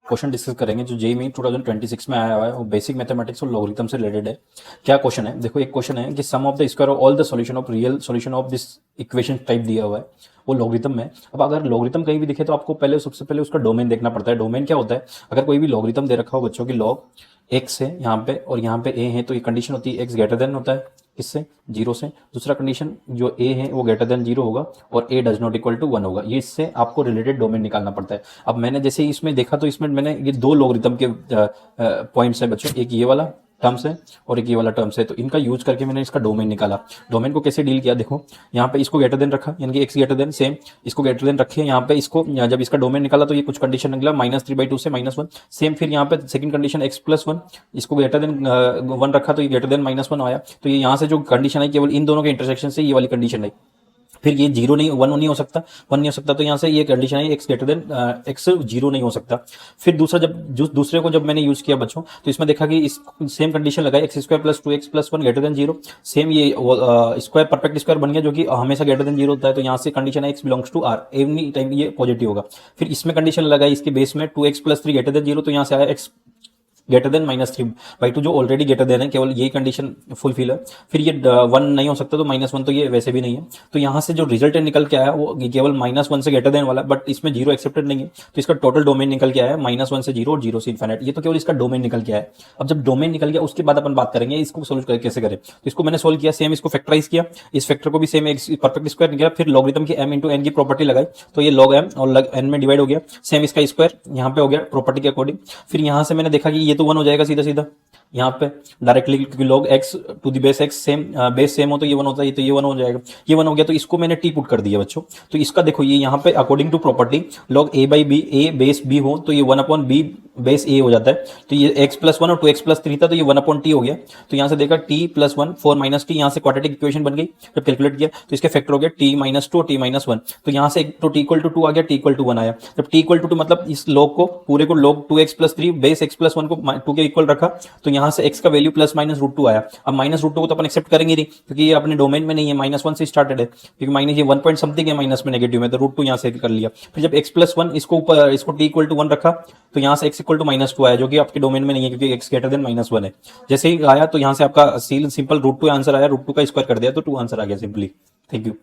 Question discuss करेंगे जो JEE 2026 में आया हुआ है, वो बेसिक मैथमेटिक्स और लॉगरिथम से रिलेटेड है। क्या क्वेश्चन है, देखो एक क्वेश्चन है कि sum of the square of all the solution of real solution of this equation type दिया हुआ है, वो लॉगरिथम में। अब अगर लॉगरिथम कहीं भी दिखे तो आपको पहले सबसे पहले उसका डोमेन देखना पड़ता है। डोमेन क्या होता है, अगर कोई भी लॉगरिथम दे रखा हो बच्चों की लॉग एक्स है यहाँ पे और यहाँ पे ए है, तो ये कंडीशन होती है एक्स ग्रेटर देन होता है इससे जीरो से। दूसरा कंडीशन जो ए है वो ग्रेटर देन जीरो होगा और a does not equal to one होगा। ये इससे आपको रिलेटेड डोमेन निकालना पड़ता है। अब मैंने जैसे ही इसमें देखा तो इसमें मैंने ये दो लॉगरिथम के पॉइंट्स हैं बच्चों, एक ये वाला टर्म्स है और एक ये वाला टर्म्स है, तो इनका यूज करके मैंने इसका डोमेन निकाला। डोमेन को कैसे डील किया, देखो यहाँ पे इसको ग्रेटर देन रखा, यानी कि एक्स ग्रेटर देन सेम, इसको ग्रेटर देन रखे यहाँ पे, इसको जब इसका डोमेन निकाला तो ये कुछ कंडीशन निकला -3/2 से -1 सेम। फिर यहाँ पे सेकंड कंडीशन x+1, इसको ग्रेटर देन 1 रखा तो ये ग्रेटर देन -1 आया। तो ये यहाँ से जो कंडीशन है केवल इन दोनों के इंटरसेक्शन से ये वाली कंडीशन है। फिर ये जीरो नहीं, वन नहीं हो सकता, वन नहीं हो सकता, तो यहाँ से ये कंडीशन है x greater than x zero नहीं हो सकता। फिर दूसरा दूसरे को जब मैंने यूज किया बच्चों, तो इसमें देखा कि इस सेम कंडीशन लगाई x² + 2x + 1 greater than zero. Same ये स्क्वायर परफेक्ट स्क्वायर बन गया जो कि हमेशा ग्रेटर देन जीरो होता है, तो यहाँ से कंडीशन है x belongs to r, every time ये पॉजिटिव होगा। फिर इसमें कंडीशन लगाई इसके बेस में 2x + 3 ग्रेटर देन जीरो, तो यहाँ से आया x ग्रेटर देन -3/2 जो ऑलरेडी ग्रेटर देन है, केवल यही कंडीशन फुलफिल है। फिर ये 1 नहीं हो सकता तो -1, तो ये वैसे भी नहीं है। तो यहाँ से जो रिजल्ट निकल के आया वो केवल -1 से ग्रेटर देन वाला, बट इसमें जीरो एक्सेप्टेड नहीं है, तो इसका टोटल डोमेन निकल के आया -1 से जीरो और जीरो से इन्फिनिट। ये तो केवल इसका डोमेन निकल के आया है। अब जब डोमेन निकल गया उसके बाद अपन बात करेंगे इसको सोल्व कैसे करें। तो इसको मैंने सोल्व किया, सेम इसको फैक्टराइज किया, इस फैक्टर को भी सेम परफेक्ट स्क्वायर निकला, फिर लॉगरिथम की m × n की प्रॉपर्टी लगाई, तो ये log m और log n में डिवाइड हो गया। सेम इसका स्क्वायर यहाँ पे हो गया प्रॉपर्टी के अकॉर्डिंग। फिर यहाँ से मैंने देखा कि ये तो 1 हो जाएगा सीधा सीधा यहाँ पे डायरेक्टली, क्योंकि log x to the base x same, base same हो तो ये 1 होता है, तो ये 1 हो जाएगा। ये 1 हो गया तो इसको मैंने t पुट कर दिया बच्चों। तो इसका देखो ये यहाँ पे according to property log a/b, a बेस b हो तो ये 1/b बेस a हो जाता है। तो ये x+1 और 2x + 3 था तो ये 1/t हो गया। तो यहाँ से देखा t+1 4 - t, यहाँ से क्वाड्रेटिक इक्वेशन बन गई। जब कैलकुलेट किया तो इसके फैक्टर हो गया t - 2 t - 1, तो यहाँ से तो t = 2 आ गया, t = 1 आया। जब t = 2 मतलब इस log को पूरे को log 2x + 3 बेस x+1 को 2 के इक्वल रखा, तो यहाँ से x का वैल्यू ±√2 आया। अब -√2 को तो अपन एक्सेप्ट करेंगे नहीं क्योंकि ये अपने डोमेन में नहीं है, -1 से स्टार्टेड है, क्योंकि माइनस ये 1 पॉइंट समथिंग है माइनस में नेगेटिव में, तो √2 यहाँ से कर लिया। फिर जब x+1 इसको ऊपर इसको t = 1 रखा तो यहाँ से x = -2 आया, जो कि आपके डोमेन में नहीं है क्योंकि x ग्रेटर देन -1 है। जैसे ही आया तो यहाँ से आपका सिंपल √2 आंसर आया, √2 का स्क्वायर कर दिया तो 2 आंसर आ गया सिंपली। Thank you.